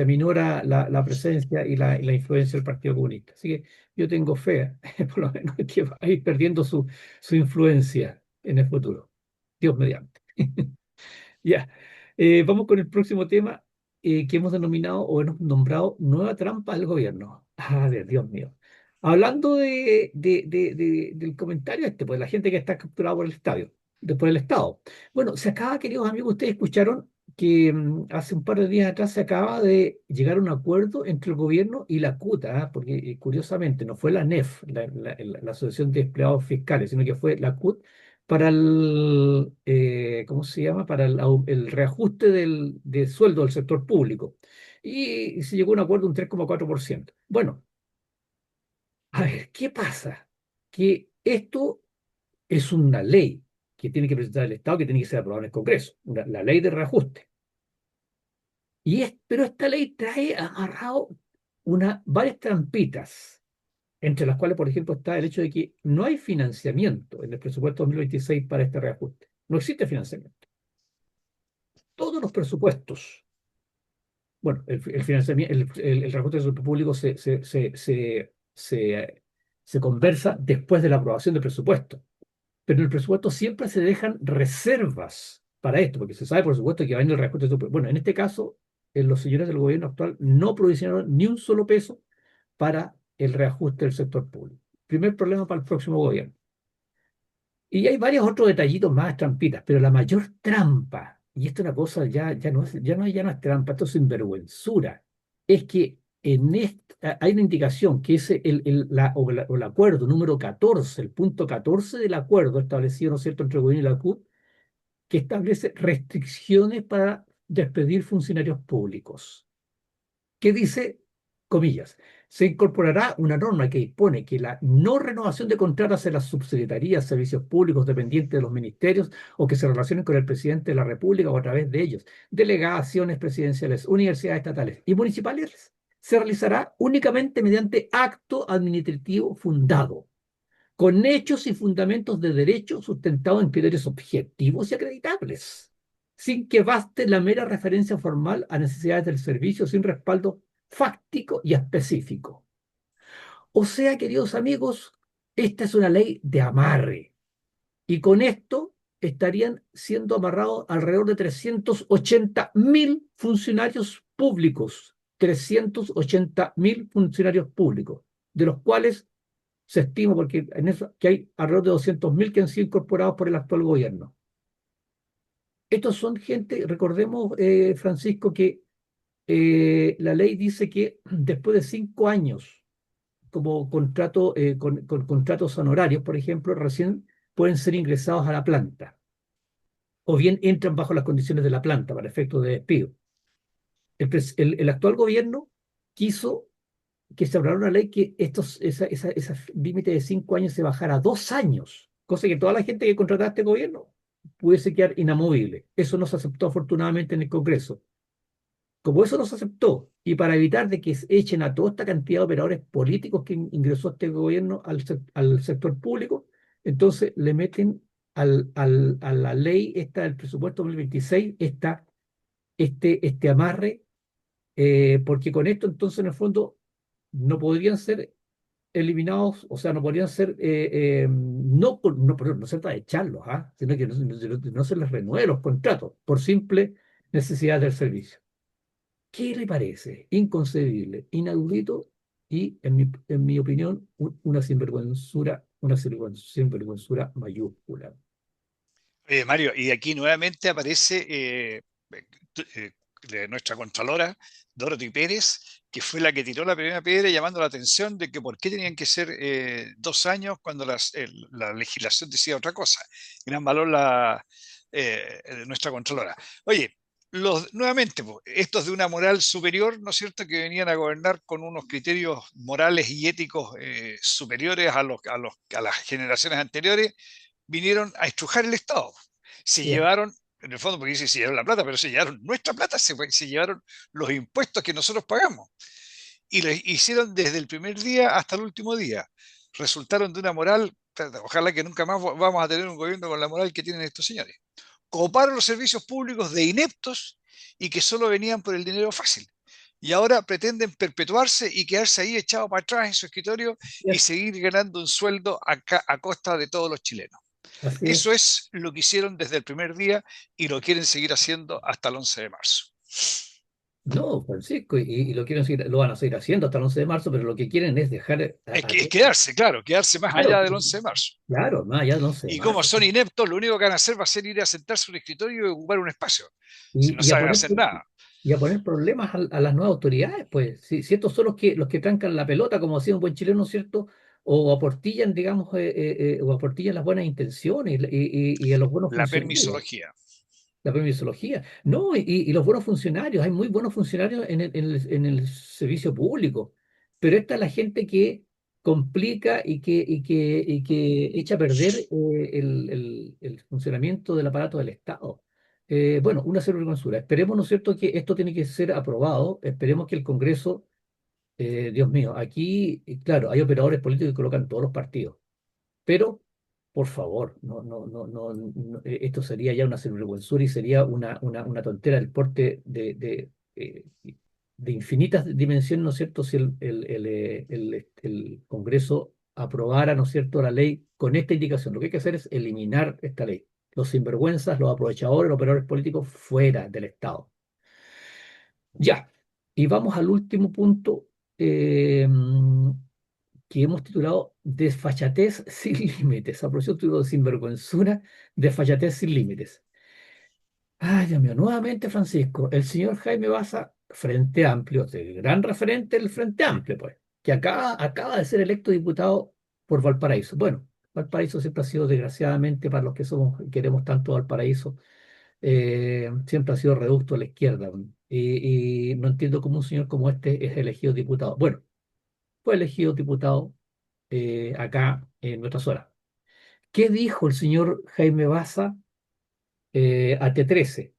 aminora la presencia y la influencia del Partido Comunista. Así que yo tengo fe, por lo menos, que va a ir perdiendo su influencia en el futuro. Dios mediante. Ya. Vamos con el próximo tema que hemos denominado o hemos nombrado nueva trampa del gobierno. A ver, Dios mío. Hablando del comentario pues la gente que está capturada por el estadio, por el Estado. Bueno, se acaba, queridos amigos, ustedes escucharon que hace un par de días atrás se acaba de llegar a un acuerdo entre el gobierno y la CUTA, porque curiosamente no fue la NEF, la Asociación de Empleados Fiscales, sino que fue la CUT para ¿cómo se llama? Para el reajuste del sueldo del sector público. y se llegó a un acuerdo de un 3,4%. Bueno, a ver, ¿qué pasa? Que esto es una ley que tiene que presentar el Estado, que tiene que ser aprobada en el Congreso, la ley de reajuste. Pero esta ley trae amarrado varias trampitas, entre las cuales, por ejemplo, está el hecho de que no hay financiamiento en el presupuesto 2026 para este reajuste. No existe financiamiento. Todos los presupuestos, bueno, el financiamiento, el reajuste del sector público se conversa después de la aprobación del presupuesto. Pero en el presupuesto siempre se dejan reservas para esto, porque se sabe, por supuesto, que va a venir el reajuste. Bueno, en este caso, los señores del gobierno actual no provisionaron ni un solo peso para el reajuste del sector público. Primer problema para el próximo gobierno. Y hay varios otros detallitos más, trampitas, pero la mayor trampa, y esto es una cosa ya no es trampa, esto es sinvergüenzura, es que hay una indicación que es o el acuerdo número 14, el punto 14 del acuerdo establecido, ¿no es cierto?, entre el gobierno y la CUT, que establece restricciones para despedir funcionarios públicos, que dice, comillas, se incorporará una norma que dispone que la no renovación de contratos en las subsecretarías, servicios públicos dependientes de los ministerios o que se relacionen con el presidente de la República o a través de ellos, delegaciones presidenciales, universidades estatales y municipales, se realizará únicamente mediante acto administrativo fundado, con hechos y fundamentos de derecho sustentados en criterios objetivos y acreditables, sin que baste la mera referencia formal a necesidades del servicio sin respaldo fáctico y específico. O sea, queridos amigos, esta es una ley de amarre, y con esto estarían siendo amarrados alrededor de 380.000 funcionarios públicos, 380.000 funcionarios públicos, de los cuales se estima, porque en eso, que hay alrededor de 200.000 que han sido incorporados por el actual gobierno. Estos son gente, recordemos, Francisco, que la ley dice que después de 5 años, como contrato, con contratos honorarios, por ejemplo, recién pueden ser ingresados a la planta, o bien entran bajo las condiciones de la planta para efectos de despido. El actual gobierno quiso que se aprobara una ley que ese límite de 5 años se bajara a 2 años, cosa que toda la gente que contrataba a este gobierno pudiese quedar inamovible. Eso no se aceptó afortunadamente en el Congreso. Como eso no se aceptó, y para evitar de que echen a toda esta cantidad de operadores políticos que ingresó este gobierno al sector público, entonces le meten a la ley esta del presupuesto 2026 este amarre, porque con esto entonces en el fondo no podrían ser eliminados, o sea, no podrían ser, no se trata de echarlos, sino que no se les renueve los contratos por simple necesidad del servicio. ¿Qué le parece? Inconcebible, inaudito y, en mi opinión, una sinvergüenzura mayúscula. Mario, y aquí nuevamente aparece nuestra contralora, Dorothy Pérez, que fue la que tiró la primera piedra llamando la atención de que por qué tenían que ser 2 años cuando la legislación decía otra cosa. Gran valor nuestra contralora. Oye, nuevamente, pues, estos de una moral superior, ¿no es cierto?, que venían a gobernar con unos criterios morales y éticos superiores a las generaciones anteriores, vinieron a estrujar el Estado. Se Bien. llevaron, en el fondo, porque dicen se llevaron la plata, pero se llevaron nuestra plata, se llevaron los impuestos que nosotros pagamos. Y lo hicieron desde el primer día hasta el último día. Resultaron de una moral, ojalá que nunca más vamos a tener un gobierno con la moral que tienen estos señores. Coparon los servicios públicos de ineptos y que solo venían por el dinero fácil. Y ahora pretenden perpetuarse y quedarse ahí echado para atrás en su escritorio y seguir ganando un sueldo a costa de todos los chilenos. Así Eso es. es lo que hicieron desde el primer día y lo quieren seguir haciendo hasta el 11 de marzo. No, Francisco, y lo van a seguir haciendo hasta el 11 de marzo, pero lo que quieren es dejar Es quedarse, claro, quedarse más claro, allá del 11 de marzo. claro, más allá del 11 de Y como marzo. son ineptos, lo único que van a hacer va a ser ir a sentarse en un escritorio y ocupar un espacio. Si no Y, y a saben poner, hacer nada. y a poner problemas a las nuevas autoridades, pues, si estos son los que trancan la pelota, como hacía un buen chileno, ¿cierto? O aportillan, digamos, o aportillan las buenas intenciones y a los buenos La funcionarios. permisología. la permisología. No, y los buenos funcionarios, hay muy buenos funcionarios en el servicio público, pero esta es la gente que complica y que echa a perder el funcionamiento del aparato del Estado. Bueno, una serie de hermosura. Esperemos, ¿no es cierto?, que esto tiene que ser aprobado. Esperemos que el Congreso, Dios mío, aquí, claro, hay operadores políticos que colocan todos los partidos. Pero, por favor, esto sería ya una sinvergüenzura y sería una tontera del porte de infinitas dimensiones, ¿no es cierto? Si el Congreso aprobara, ¿no es cierto?, la ley con esta indicación. Lo que hay que hacer es eliminar esta ley. Los sinvergüenzas, los aprovechadores, los operadores políticos fuera del Estado. Ya, y vamos al último punto. Que hemos titulado Desfachatez sin límites. A propósito de sinvergüenzura, desfachatez sin límites. Ay, Dios mío, nuevamente, Francisco, el señor Jaime Baza, Frente Amplio, el gran referente del Frente Amplio, pues, que acaba de ser electo diputado por Valparaíso. Bueno, Valparaíso siempre ha sido, desgraciadamente, para los que somos, queremos tanto Valparaíso, siempre ha sido reducto a la izquierda. Y no entiendo cómo un señor como este es elegido diputado. Bueno, fue elegido diputado acá en nuestra zona. ¿Qué dijo el señor Jaime Baza a T13,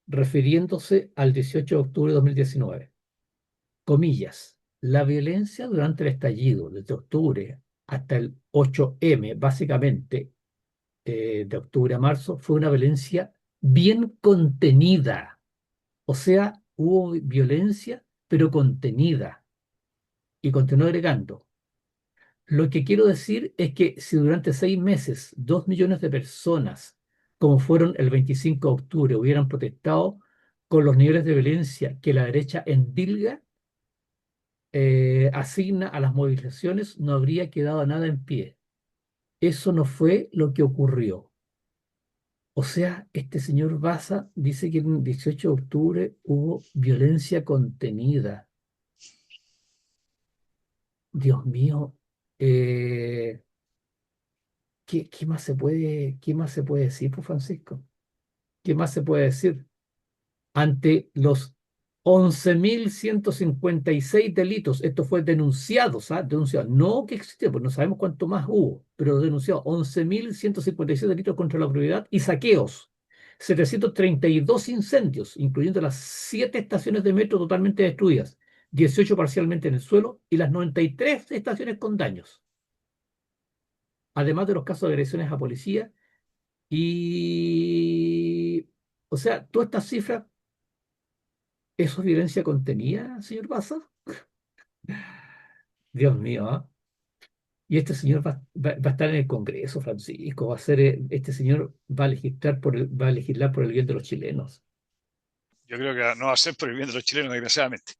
refiriéndose al 18 de octubre de 2019? Comillas, la violencia durante el estallido, desde octubre hasta el 8M, básicamente, de octubre a marzo, fue una violencia bien contenida. O sea, hubo violencia, pero contenida. Y continuó agregando, lo que quiero decir es que si durante 6 meses 2 millones de personas, como fueron el 25 de octubre, hubieran protestado con los niveles de violencia que la derecha endilga, asigna a las movilizaciones, no habría quedado nada en pie. Eso no fue lo que ocurrió. O sea, este señor Baza dice que el 18 de octubre hubo violencia contenida. Dios mío, eh, qué más se puede decir, pues, Francisco? ¿Qué más se puede decir? Ante los 11.156 delitos, esto fue denunciado, ¿sabes? Denunciado. No que existió, pues no sabemos cuánto más hubo, pero denunciado 11.156 delitos contra la propiedad y saqueos. 732 incendios, incluyendo las 7 estaciones de metro totalmente destruidas, 18 parcialmente en el suelo y las 93 estaciones con daños. Además de los casos de agresiones a policía y, o sea, todas estas cifras, ¿eso es violencia contenida, señor Baza? Dios mío, ¿ah? Y este señor va a estar en el Congreso, Francisco, este señor va a legislar por el bien de los chilenos. Yo creo que no va a ser por el bien de los chilenos, desgraciadamente.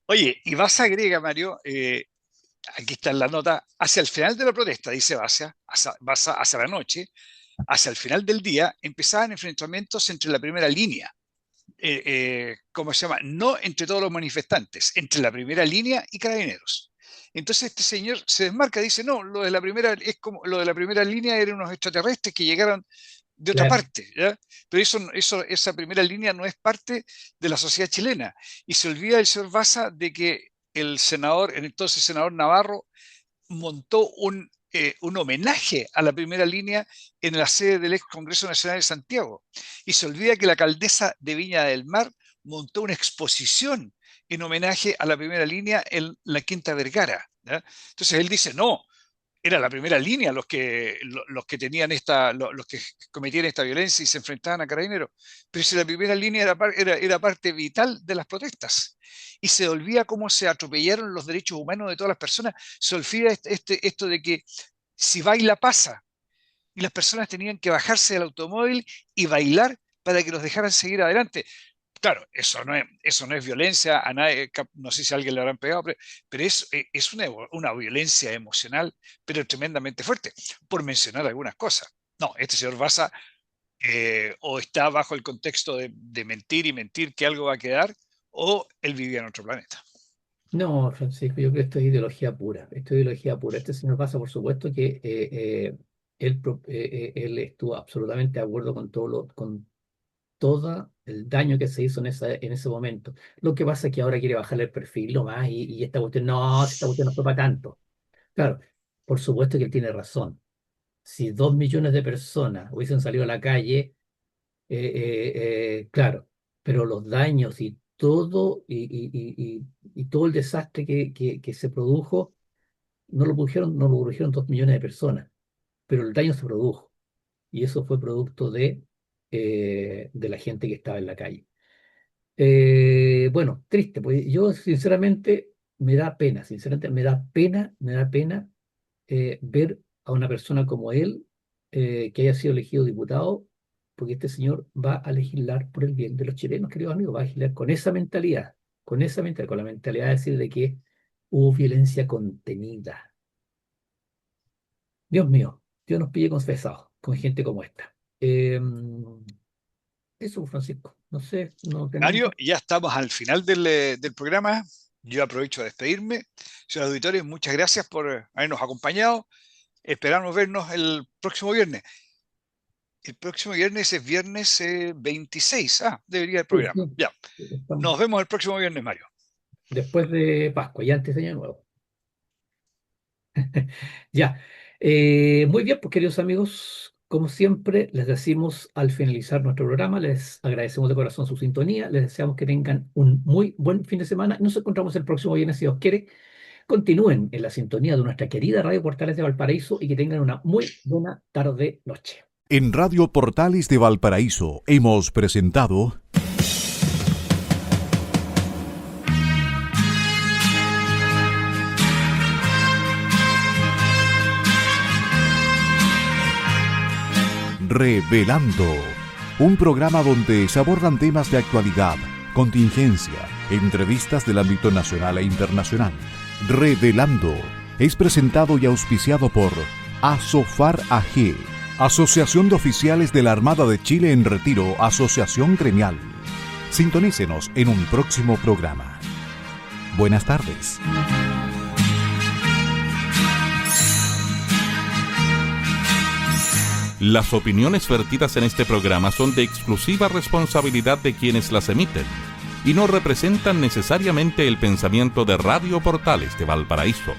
Oye, y Baza agrega, Mario, aquí está en la nota, hacia el final de la protesta, dice Baza, hacia la noche, hacia el final del día, empezaban enfrentamientos entre la primera línea, ¿cómo se llama? No entre todos los manifestantes, entre la primera línea y carabineros. Entonces este señor se desmarca, dice, no, lo de la primera es como lo de la primera línea eran unos extraterrestres que llegaron de otra Claro. parte, ¿ya? Pero esa primera línea no es parte de la sociedad chilena. Y se olvida el señor Baza de que el senador, el entonces senador Navarro, montó un homenaje a la primera línea en la sede del ex Congreso Nacional de Santiago. Y se olvida que la alcaldesa de Viña del Mar montó una exposición en homenaje a la primera línea en la Quinta Vergara, ¿ya? Entonces él dice, no, era la primera línea los que tenían los que cometían esta violencia y se enfrentaban a carabineros. Pero si la primera línea era parte vital de las protestas. Y se olvida cómo se atropellaron los derechos humanos de todas las personas. Se olvida esto de que si baila pasa. Y las personas tenían que bajarse del automóvil y bailar para que los dejaran seguir adelante. Claro, eso no es violencia, a nadie, no sé si a alguien le habrán pegado, pero es una violencia emocional, pero tremendamente fuerte, por mencionar algunas cosas. No, este señor Baza o está bajo el contexto de mentir y mentir que algo va a quedar, o él vivía en otro planeta. No, Francisco, yo creo que esto es ideología pura. Esto es ideología pura. Este señor Baza, por supuesto que él estuvo absolutamente de acuerdo con todo el daño que se hizo en ese momento. Lo que pasa es que ahora quiere bajarle el perfil nomás y esta cuestión, no, esta cuestión no fue para tanto. Claro, por supuesto que él tiene razón. Si 2 millones de personas hubiesen salido a la calle, claro, pero los daños y todo, y todo el desastre que se produjo, no lo produjeron 2 millones de personas, pero el daño se produjo. Y eso fue producto de la gente que estaba en la calle. Bueno, triste, pues yo sinceramente me da pena ver a una persona como él que haya sido elegido diputado, porque este señor va a legislar por el bien de los chilenos, queridos amigos, va a legislar con la mentalidad de decir de que hubo violencia contenida. Dios mío, Dios nos pille confesados con gente como esta. Eso, Francisco, no sé, no tenemos Mario, mucho. ya estamos al final del programa. Yo aprovecho de despedirme. Señores auditores, muchas gracias por habernos acompañado. Esperamos vernos el próximo viernes. El próximo viernes es viernes 26. Debería el Sí, programa. sí, Ya. estamos Nos vemos el próximo viernes, Mario. después de Pascua y antes de Año Nuevo. Ya. Muy bien, pues queridos amigos, como siempre, les decimos al finalizar nuestro programa, les agradecemos de corazón su sintonía, les deseamos que tengan un muy buen fin de semana. Nos encontramos el próximo viernes, si Dios quiere. Continúen en la sintonía de nuestra querida Radio Portales de Valparaíso y que tengan una muy buena tarde-noche. En Radio Portales de Valparaíso hemos presentado Revelando, un programa donde se abordan temas de actualidad, contingencia, entrevistas del ámbito nacional e internacional. Revelando es presentado y auspiciado por Asofar AG, Asociación de Oficiales de la Armada de Chile en Retiro, Asociación Gremial. Sintonícenos en un próximo programa. Buenas tardes. Las opiniones vertidas en este programa son de exclusiva responsabilidad de quienes las emiten y no representan necesariamente el pensamiento de Radio Portales de Valparaíso.